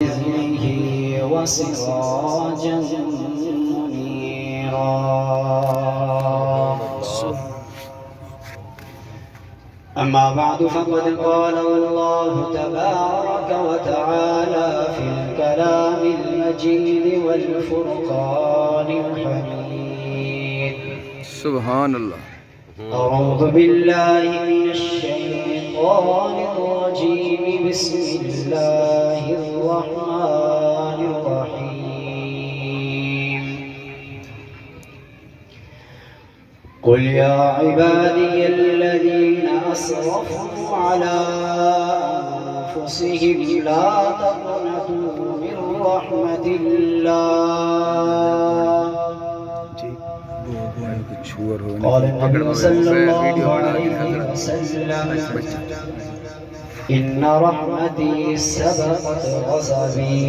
بإذنه وسراجا منيرا. أما بعد فقد قال الله تبارك وتعالى في الكلام المجيد والفرقان الحميد. سبحان الله. أعوذ بالله من الشيطان الرجيم. بسم الله الرحمن الرحيم. قل يا عبادي الذين أسرفوا على أنفسهم لا تقنطوا من رحمة الله. قال النبي صلى الله عليه وسلم إن رحمتي سبقت غضبي،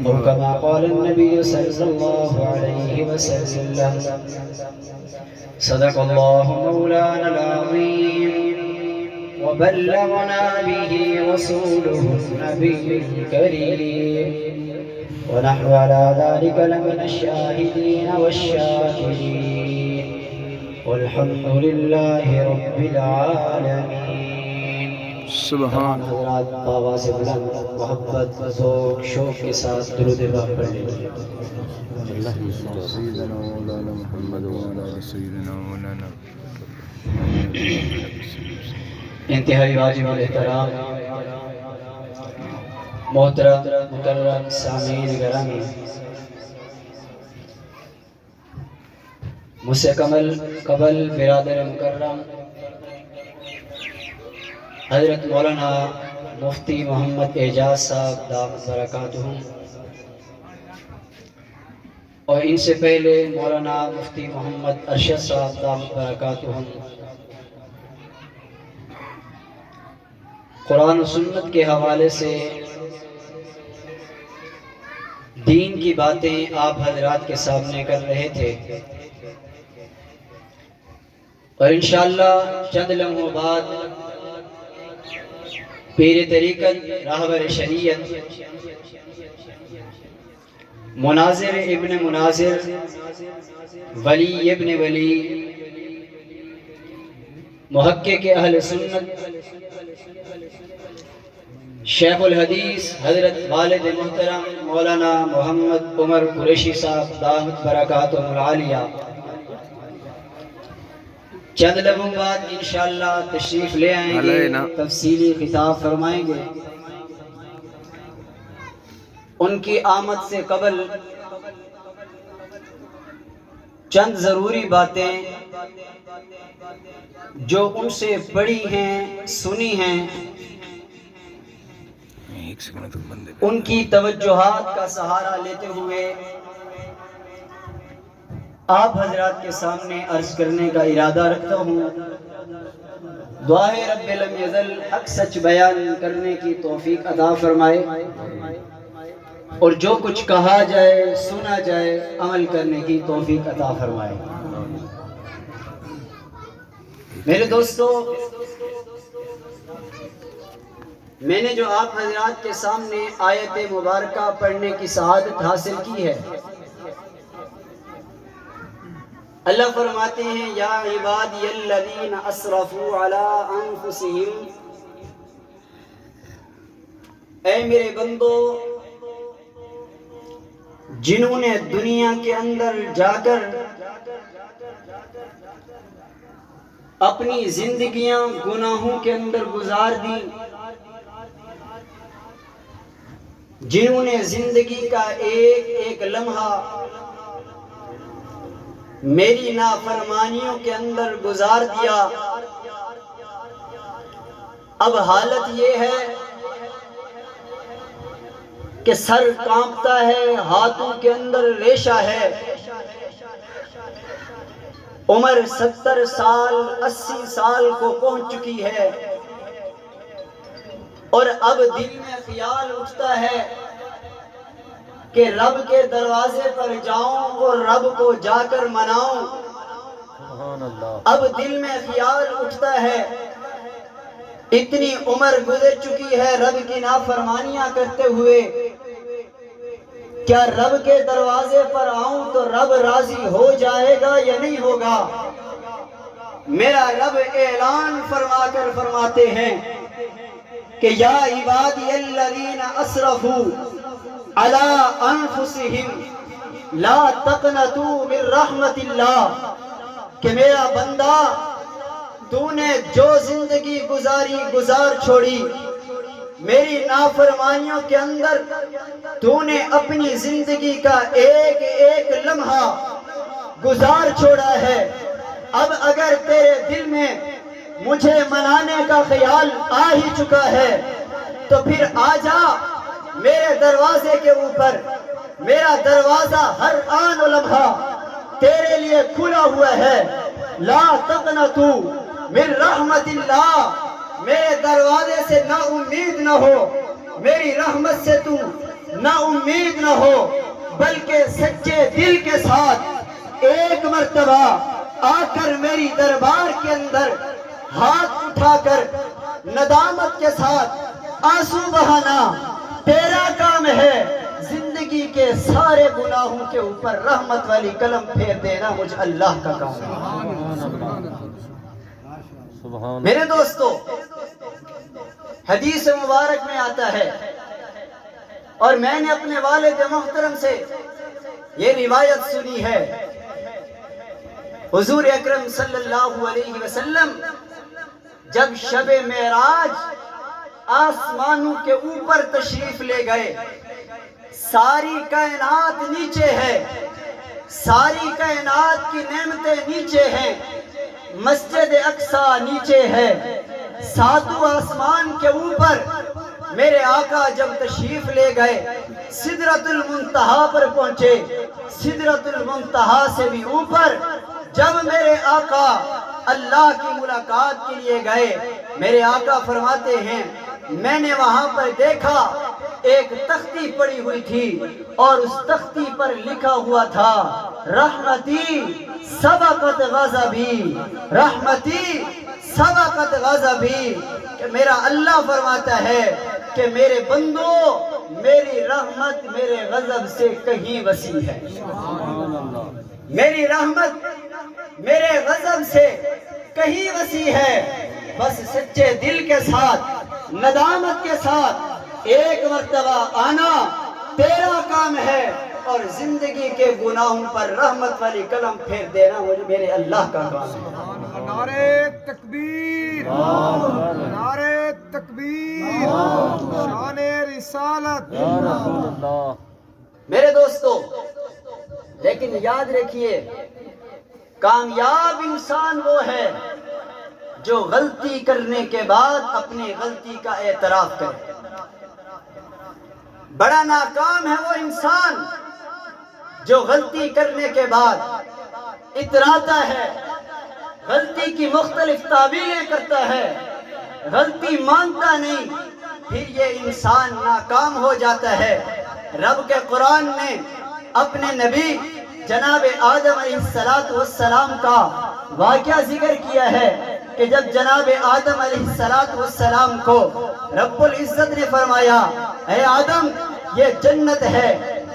أو كما قال النبي صلى الله عليه وسلم. صدق الله مولانا العظيم وبلغنا به رسوله النبي الكريم، ونحن على ذلك لمن الشاهدين والشاكرين، والحمد لله رب العالمين. سبحان حضرات آواز بلند محبت ذوق شوق کے ساتھ درود پاک پڑھ لیجیے. سیدنا مولانا محمد وعلى سیدنا مولانا. انتہائی واجب الاحترام محترم مکرم سامعین گرامی، مجھ سے قبل برادر مکرم حضرت مولانا مفتی محمد اعجاز صاحب دامت برکاتہم، اور ان سے پہلے مولانا مفتی محمد ارشد صاحب دامت برکاتہم قرآن و سنت کے حوالے سے دین کی باتیں آپ حضرات کے سامنے کر رہے تھے، اور انشاءاللہ چند لمحوں بعد پیر طریقت راہبر شریعت مناظر ابن مناظر ولی ابن ولی محقق اہل سنت شیخ الحدیث حضرت والد محترم مولانا محمد عمر قریشی صاحب دامت برکاتہم العالیہ چند لمحوں بعد انشاءاللہ تشریف لے آئیں گے، تفصیلی خطاب فرمائیں گے. ان کی آمد سے قبل چند ضروری باتیں جو ان سے پڑھی ہیں، سنی ہیں، ان کی توجہات کا سہارا لیتے ہوئے آپ حضرات کے سامنے عرض کرنے کا ارادہ رکھتا ہوں. دعا ہے رب لم یزل حق سچ بیان کرنے کی توفیق عطا فرمائے، اور جو کچھ کہا جائے سنا جائے عمل کرنے کی توفیق عطا فرمائے. میرے دوستو، میں نے جو آپ حضرات کے سامنے آیت مبارکہ پڑھنے کی سعادت حاصل کی ہے، اللہ فرماتے ہیں یا عبادی الذین اسرفوا علی انفسہم، اے میرے بندو جنہوں نے دنیا کے اندر جا کر اپنی زندگیاں گناہوں کے اندر گزار دی، جنہوں نے زندگی کا ایک ایک لمحہ میری نافرمانیوں کے اندر گزار دیا، اب حالت یہ ہے کہ سر کانپتا ہے، ہاتھوں کے اندر ریشہ ہے، عمر 70 سال 80 سال کو پہنچ چکی ہے، اور اب دل میں خیال اٹھتا ہے کہ رب کے دروازے پر جاؤں اور رب کو جا کر مناؤں. اب دل میں خیال اٹھتا ہے اتنی عمر گزر چکی ہے رب کی نافرمانیاں کرتے ہوئے، کیا رب کے دروازے پر آؤں تو رب راضی ہو جائے گا یا نہیں ہوگا؟ میرا رب اعلان فرما کر فرماتے ہیں کہ یا عبادی الذین اسرفوا علی انفسہم لا تقنطوا من رحمت اللہ، کہ میرا بندہ تو نے جو زندگی گزار چھوڑی، میری نافرمانیوں کے اندر تو نے اپنی زندگی کا ایک ایک لمحہ گزار چھوڑا ہے، اب اگر تیرے دل میں مجھے منانے کا خیال آ ہی چکا ہے تو پھر آ جا میرے دروازے کے اوپر، میرا دروازہ ہر آن و لمحہ تیرے لیے کھلا ہوا ہے۔ لا تقنطوا من رحمت اللہ، میرے دروازے سے نا امید نہ ہو، میری رحمت سے تو نا امید نہ ہو، بلکہ سچے دل کے ساتھ ایک مرتبہ آ کر میری دربار کے اندر ہاتھ اٹھا کر ندامت کے ساتھ آنسو بہانا تیرا کام ہے، زندگی کے سارے گناہوں کے اوپر رحمت والی قلم پھیر دینا مجھ اللہ کا کام ہے۔ میرے دوستو، حدیث مبارک میں آتا ہے، اور میں نے اپنے والد محترم سے یہ روایت سنی ہے، حضور اکرم صلی اللہ علیہ وسلم جب شب معراج آسمانوں کے اوپر تشریف لے گئے، ساری کائنات نیچے ہے، ساری کائنات کی نعمتیں نیچے ہیں، مسجد اقصی نیچے ہے، ساتوں آسمان کے اوپر میرے آقا جب تشریف لے گئے، سدرۃ المنتہا پر پہنچے، سدرۃ المنتہا سے بھی اوپر جب میرے آقا اللہ کی ملاقات کے لیے گئے، میرے آقا فرماتے ہیں میں نے وہاں پر دیکھا ایک تختی پڑی ہوئی تھی، اور اس تختی پر لکھا ہوا تھا رحمتی سبقت غضبی، رحمتی سبقت غضبی، کہ میرا اللہ فرماتا ہے کہ میرے بندو، میری رحمت میرے غضب سے کہیں وسیع ہے، میری رحمت میرے غضب سے کہیں وسیع ہے، بس سچے دل کے ساتھ ندامت کے ساتھ ایک مرتبہ آنا تیرا کام ہے، اور زندگی کے گناہوں پر رحمت والی قلم پھیر دینا میرے اللہ کا کام ہے۔ نعرہ تکبیر، نعرہ تکبیر، شان رسالت۔ میرے دوستو، لیکن یاد رکھیے، کامیاب انسان وہ ہے جو غلطی کرنے کے بعد اپنی غلطی کا اعتراف کرے۔ بڑا ناکام ہے وہ انسان جو غلطی کرنے کے بعد اتراتا ہے، غلطی کی مختلف تعبیریں کرتا ہے، غلطی مانتا نہیں، پھر یہ انسان ناکام ہو جاتا ہے۔ رب کے قرآن نے اپنے نبی جناب آدم علیہ السلام کا واقعہ ذکر کیا ہے کہ جب جناب آدم علیہ السلام کو رب العزت نے فرمایا اے آدم یہ جنت ہے،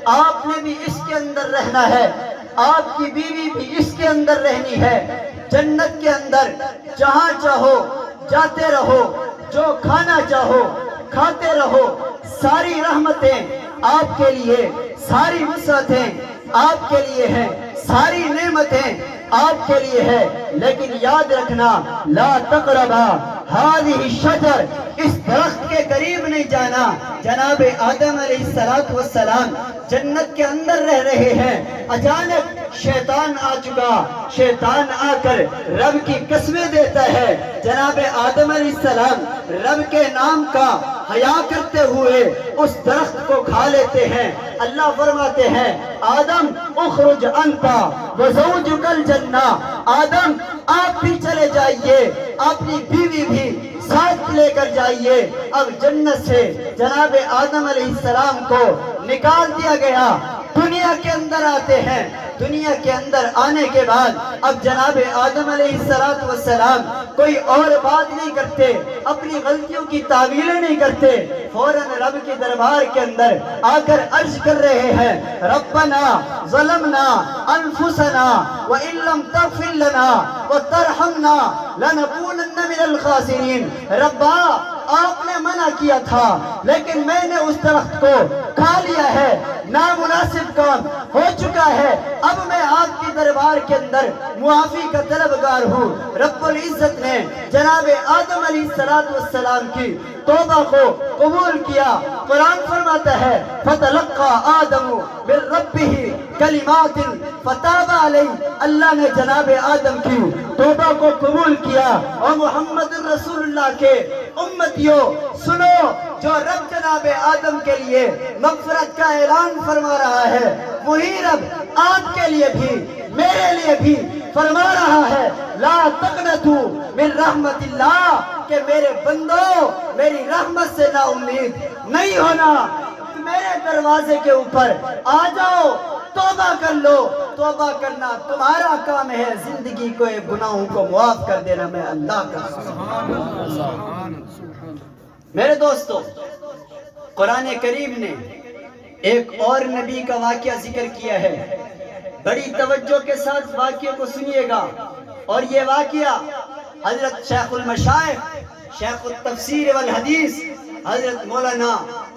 آپ نے بھی اس کے اندر رہنا ہے، آپ کی بیوی بھی اس کے اندر رہنی ہے، جنت کے اندر جہاں چاہو جاتے رہو، جو کھانا چاہو کھاتے رہو، ساری رحمتیں آپ کے لیے، ساری وسعتیں آپ کے لیے ہیں، ساری نعمتیں آپ کے لیے ہے، لیکن یاد رکھنا لا تقربا هذه الشجر، اس درخت کے قریب نہیں جانا۔ جناب آدم علیہ السلام جنت کے اندر رہ رہے ہیں، اچانک شیطان آ چکا، شیطان آ کر رب کی قسمیں دیتا ہے، جناب آدم علیہ السلام رب کے نام کا حیا کرتے ہوئے اس درخت کو کھا لیتے ہیں۔ اللہ فرماتے ہیں آدم اخرج انتا وزوجک الجنہ، آدم آپ بھی چلے جائیے، اپنی بیوی بھی ساتھ لے کر جائیے۔ اب جنت سے جناب آدم علیہ السلام کو نکال دیا گیا، دنیا کے اندر آتے ہیں. دنیا کے اندر آنے کے بعد اب جناب آدم علیہ السلام کوئی اور بات نہیں کرتے, اپنی غلطیوں کی تعویلیں نہیں کرتے, فوراً رب کے دربار کے اندر آ کر عرض کر رہے ہیں, ربنا ظلمنا انفسنا وان لم تغفر لنا وترحمنا لنکونن من الخاسرین. ربا آپ نے منع کیا تھا لیکن میں نے اس درخت کو کھا لیا ہے, نامناسب کام ہو چکا ہے, اب میں آپ کی دربار کے اندر معافی کا طلبگار ہوں. رب العزت نے جناب آدم علیہ السلام کی توبہ کو قبول کیا. قرآن فرماتا ہے فَتَلَقَّى آدَمُ مِن رَبِّهِ كَلِمَاتٍ فَتَابَ عَلَيْهِ. اللہ نے جناب آدم کی توبہ کو قبول کیا. اور محمد رسول اللہ کے امتیوں سنو, جو رب جناب آدم کے لیے مغفرت کا اعلان فرما رہا ہے, وہی رب آپ کے لیے بھی میرے لیے بھی فرما رہا ہے, لا تقنطوا من رحمت اللہ, کہ میرے بندوں میری رحمت سے نا امید نہیں ہونا. میرے دروازے کے اوپر آ جاؤ, توبہ کر لو. توبہ کرنا تمہارا کام ہے, زندگی کو گناہوں کو معاف کر دینا میں اللہ کا. میرے دوستو, قرآن کریم نے ایک اور نبی کا واقعہ ذکر کیا ہے. بڑی توجہ کے ساتھ واقعے کو سنیے گا. اور یہ واقعہ حضرت شیخ المشائخ, شیخ التفسیر والحدیث حضرت مولانا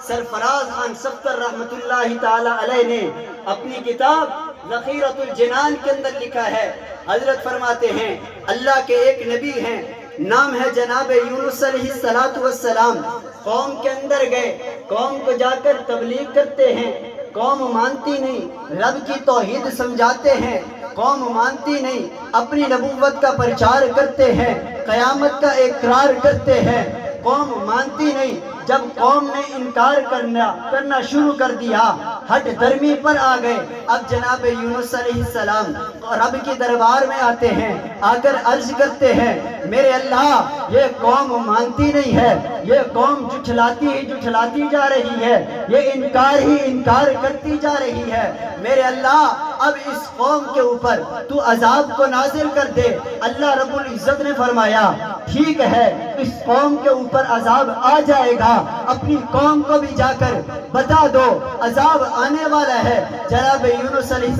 سرفراز خان صفتر رحمت اللہ تعالی علیہ نے اپنی کتاب ذخیرۃ الجنان کے اندر لکھا ہے. حضرت فرماتے ہیں اللہ کے ایک نبی ہیں, نام ہے جناب یونس علیہ السلام. قوم کے اندر گئے, قوم کو جا کر تبلیغ کرتے ہیں, قوم مانتی نہیں, رب کی توحید سمجھاتے ہیں, قوم مانتی نہیں, اپنی نبوت کا پرچار کرتے ہیں, قیامت کا اقرار کرتے ہیں, قوم مانتی نہیں. جب قوم نے انکار کرنا شروع کر دیا, ہٹ درمی پر آ گئے. اب جناب یونس علیہ السلام رب کی دربار میں آتے ہیں, آ کر عرض کرتے ہیں, میرے اللہ یہ قوم مانتی نہیں ہے, یہ قوم جھٹلاتی جا رہی ہے, یہ انکار کرتی جا رہی ہے. میرے اللہ اب اس قوم کے اوپر تو عذاب کو نازل کر دے. اللہ رب العزت نے فرمایا ٹھیک ہے, اس قوم کے اوپر عذاب آ جائے گا, اپنی قوم کو بھی جا کر بتا دو عذاب آنے والا ہے. جناب یونس علیہ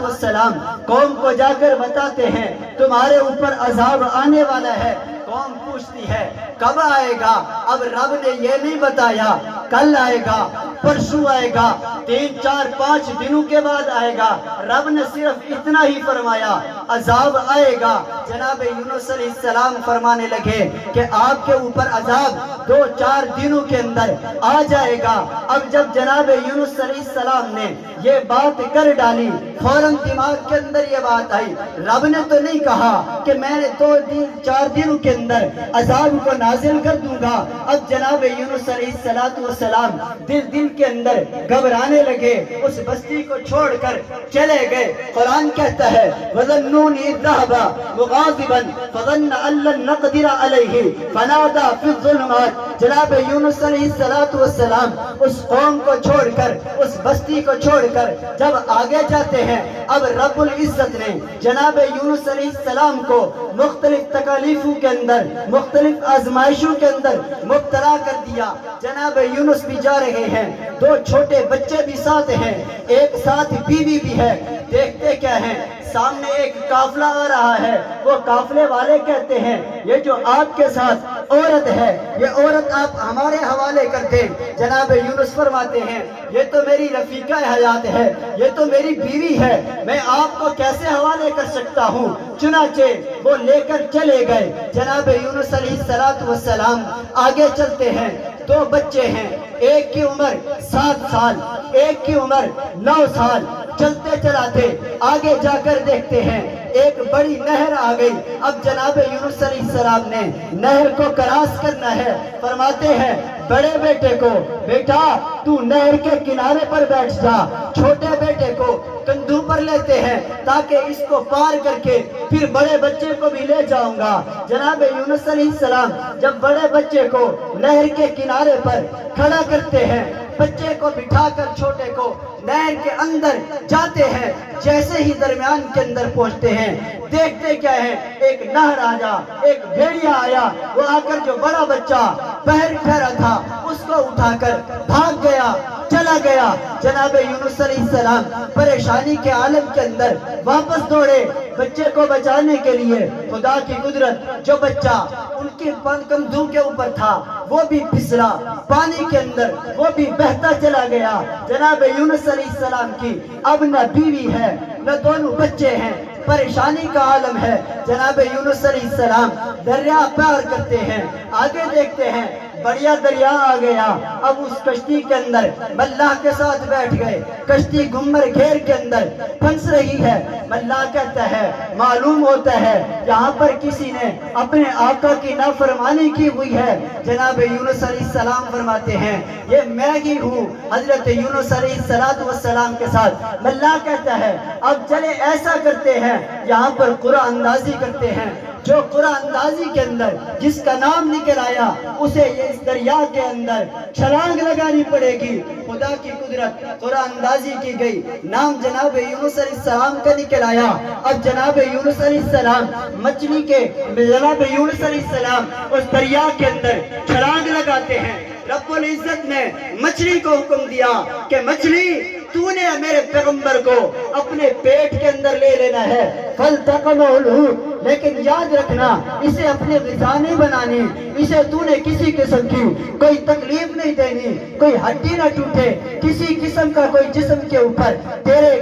السلام قوم کو جا کر بتاتے ہیں تمہارے اوپر عذاب آنے والا ہے. قوم پوچھتی ہے کب آئے گا؟ اب رب نے یہ نہیں بتایا کل آئے گا, پرسوں آئے گا, 3 4 5 دنوں کے بعد آئے گا. رب نے صرف اتنا ہی فرمایا عذاب آئے گا. جناب یونس علیہ السلام فرمانے لگے کہ آپ کے اوپر عذاب 2 4 دنوں کے اندر آ جائے گا. اب جب جناب یونس علیہ السلام نے یہ بات کر ڈالی, فوراً دماغ کے اندر یہ بات آئی, رب نے تو نہیں کہا کہ میں نے 2 4 دنوں کے اندر عذاب کو نازل کر دوں گا. اب جناب یونس علیہ السلام دل کے اندر گھبرانے لگے, اس بستی کو چھوڑ کر چلے گئے. قرآن کہتا ہے وَظَنُّونِ إِذْ ذَهَبَ مُغَاضِبًا فَظَنَّ أَن لَّن نَّقْدِرَ عَلَيْهِ فَنَادَىٰ فِي الظُّلُمَاتِ. جناب یونس علیہ السلام اس قوم کو چھوڑ کر, اس بستی کو چھوڑ کر جب آگے جاتے ہیں, اب رب العزت نے جناب یونس علیہ السلام کو مختلف تکالیفوں کے اندر, مختلف آزمائشوں کے اندر مبتلا کر دیا. جناب یونس بھی جا رہے ہیں, 2 چھوٹے بچے بھی ساتھ ہیں, ایک ساتھ بیوی بھی ہے. دیکھتے کیا ہیں, سامنے ایک قافلہ آ رہا ہے. وہ قافلے والے کہتے ہیں یہ جو آپ کے ساتھ عورت ہے, یہ عورت آپ ہمارے حوالے کر دیں. جناب یونس فرماتے ہیں یہ تو میری رفیقہ حیات ہے, یہ تو میری بیوی ہے, میں آپ کو کیسے حوالے کر سکتا ہوں. چنانچہ وہ لے کر چلے گئے. جناب یونس علیہ السلام آگے چلتے ہیں. 2 بچے ہیں, ایک کی عمر 7 سال, ایک کی عمر 9 سال. چلتے چلاتے آگے جا کر دیکھتے ہیں ایک بڑی نہر آ گئی. اب جناب یونس علیہ السلام نے نہر کو کراس کرنا ہے. فرماتے ہیں بڑے بیٹے کو بیٹا تو نہر کے کنارے پر بیٹھ جا, چھوٹے بیٹے کو کندھوں پر لیتے ہیں تاکہ اس کو پار کر کے پھر بڑے بچے کو بھی لے جاؤں گا. جناب یونس علیہ السلام جب بڑے بچے کو نہر کے کنارے پر کھڑا کرتے ہیں, بچے کو بٹھا کر چھوٹے کو نہر کے اندر جاتے ہیں. جیسے ہی درمیان کے اندر پہنچتے ہیں دیکھتے کیا ہے, ایک نہر آیا, ایک بھیڑیا آیا. وہ آ کر جو بڑا بچہ پیر ٹھہرا تھا اس کو اٹھا کر بھاگ گیا, چلا گیا. جناب یونس علیہ السلام پریشانی کے عالم کے اندر واپس دوڑے بچے کو بچانے کے لیے. خدا کی قدرت, جو بچہ ان کے کندھوں کے اوپر تھا وہ بھی پھسلا پانی کے اندر, وہ بھی بہتا چلا گیا. جناب یونس علیہ السلام کی اب نہ بیوی ہے نہ دونوں بچے ہیں, پریشانی کا عالم ہے. جناب یونس علیہ السلام دریا پار کرتے ہیں, آگے دیکھتے ہیں بڑیا دریا آ گیا. اب اس کشتی کے اندر ملاح کے ساتھ بیٹھ گئے. کشتی گھمر گھیر کے اندر پھنس رہی ہے. ملاح کہتا ہے معلوم ہوتا ہے یہاں پر کسی نے اپنے آقا کی نافرمانی کی ہوئی ہے. جناب یونس علیہ السلام فرماتے ہیں یہ میں ہی ہوں حضرت یونس علیہ السلام کے ساتھ. ملاح کہتا ہے اب چلے ایسا کرتے ہیں یہاں پر قرآن اندازی کرتے ہیں. جو قرآن اندازی کے اندر جس کا نام نکل آیا اسے یہ اس دریا کے اندر چھلانگ لگانی پڑے گی. خدا کی قدرت, قرآن اندازی کی گئی, نام جناب یونس علیہ السلام کا نکل آیا. اب جناب یونس علیہ السلام مچھلی کے جناب یونس علیہ السلام اس دریا کے اندر چھلانگ لگاتے ہیں. رب العزت نے مچھلی کو حکم دیا کہ مچھلی تو نے میرے پیغمبر کو اپنے پیٹ کے اندر لے لینا ہے. فَالْتَقَمَهُ الْحُوتُ, لیکن یاد رکھنا اسے اپنے غذا نہیں بنانی, اسے تو نے کسی قسم کی کوئی تکلیف نہیں دینی, کوئی ہڈی نہ ٹوٹے, کسی قسم کا کوئی جسم کے اوپر تیرے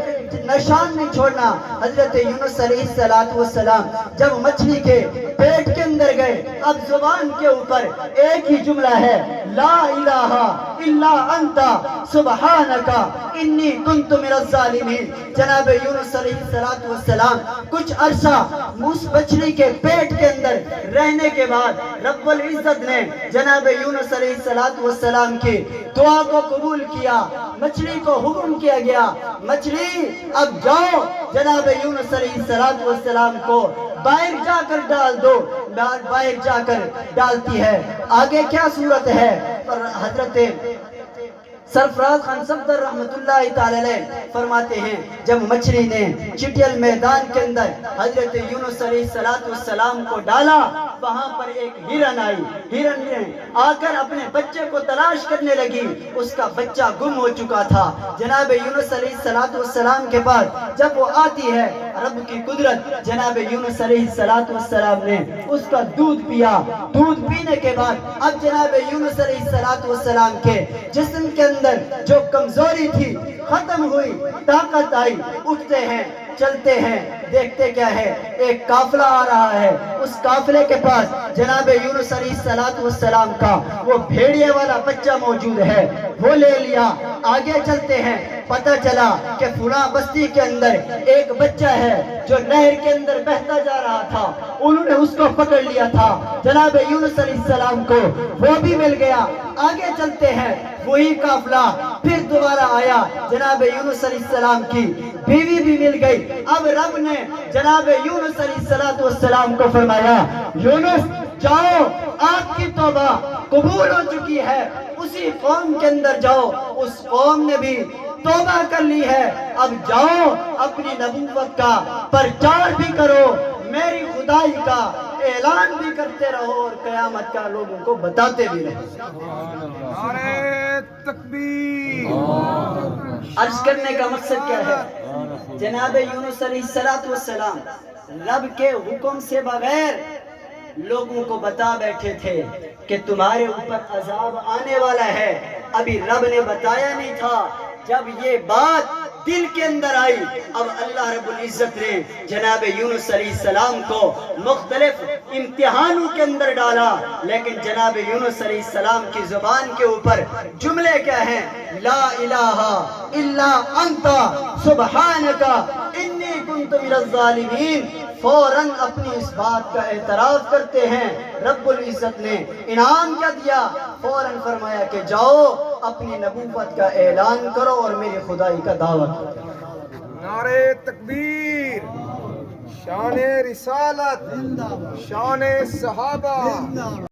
نشان نہیں چھوڑنا. حضرت یونس علیہ السلام جب مچھلی کے پیٹ کے اندر گئے اب زبان کے اوپر ایک ہی جملہ ہے لا الہ الا انت سبحانک انی کنت من الظالمین. جناب یونس علیہ السلام کچھ عرصہ اس مچھلی کے پیٹ کے اندر رہنے کے بعد رب العزت نے جناب یونس علیہ السلام کی دعا کو قبول کیا. مچھلی کو حکم کیا گیا مچھلی اب جاؤ جناب یونس علیہ السلام کو باہر جا کر ڈال دو. باہر جا کر ڈالتی ہے. آگے کیا صورت ہے, پر حضرت سرفراز خان صفدر رحمت اللہ تعالی علیہ فرماتے ہیں جب مچھلی نے چٹیل میدان کے اندر حضرت یونس علیہ السلام کو ڈالا وہاں پر ایک ہرن آئی. ہرن نے آ کر اپنے بچے کو تلاش کرنے لگی. اس کا بچہ گم ہو چکا تھا. جناب یونس علیہ السلام کے پاس جب وہ آتی ہے رب کی قدرت, جناب یونس علیہ السلام نے اس کا دودھ پیا. دودھ پینے کے بعد اب جناب یونس علیہ السلام کے جسم کے اندر جو کمزوری تھی ختم ہوئی, طاقت آئی. اٹھتے ہیں, چلتے ہیں, دیکھتے کیا ہے ایک قافلہ آ رہا ہے. اس قافلے کے پاس جناب یونس علیہ السلام کا وہ بھیڑیے والا بچہ موجود ہے. وہ لے لیا. آگے چلتے ہیں, پتہ چلا کہ فلاں بستی کے اندر ایک بچہ ہے جو نہر کے اندر بہتا جا رہا تھا. انہوں نے اس کو پکڑ لیا تھا. جناب یونس علیہ السلام کو وہ بھی مل گیا. آگے چلتے ہیں, وہی قافلہ پھر دوبارہ آیا. جناب یونس علیہ السلام کی بیوی بھی مل گئی. اب رب نے جناب یونس علیہ السلام کو فرمایا یونس جاؤ, آپ کی توبہ قبول ہو چکی ہے. اسی قوم کے اندر جاؤ, اس قوم نے بھی توبہ کر لی ہے. اب جاؤ اپنی نبوت کا پرچار بھی کرو, میری خدائی کا اعلان بھی کرتے رہو اور قیامت کا لوگوں کو بتاتے بھی رہو. نعرہ تکبیر. عرض کرنے کا مقصد کیا ہے, جناب یونس علیہ السلام رب کے حکم سے بغیر لوگوں کو بتا بیٹھے تھے کہ تمہارے اوپر عذاب آنے والا ہے. ابھی رب نے بتایا نہیں تھا. جب یہ بات دل کے اندر آئی اب اللہ رب العزت نے جناب یونس علیہ السلام کو مختلف امتحانوں کے اندر ڈالا. لیکن جناب یونس علیہ السلام کی زبان کے اوپر جملے کیا ہیں, لا الہ الا انت سبحانک انی کنت من الظالمین. فوراً اپنی اس بات کا اعتراف کرتے ہیں. رب العزت نے انعام کیا دیا, فوراً فرمایا کہ جاؤ اپنی نبوت کا اعلان کرو اور میری خدائی کا دعویٰ کرو. نعرہ تکبیر. شان رسالت, شان صحابہ.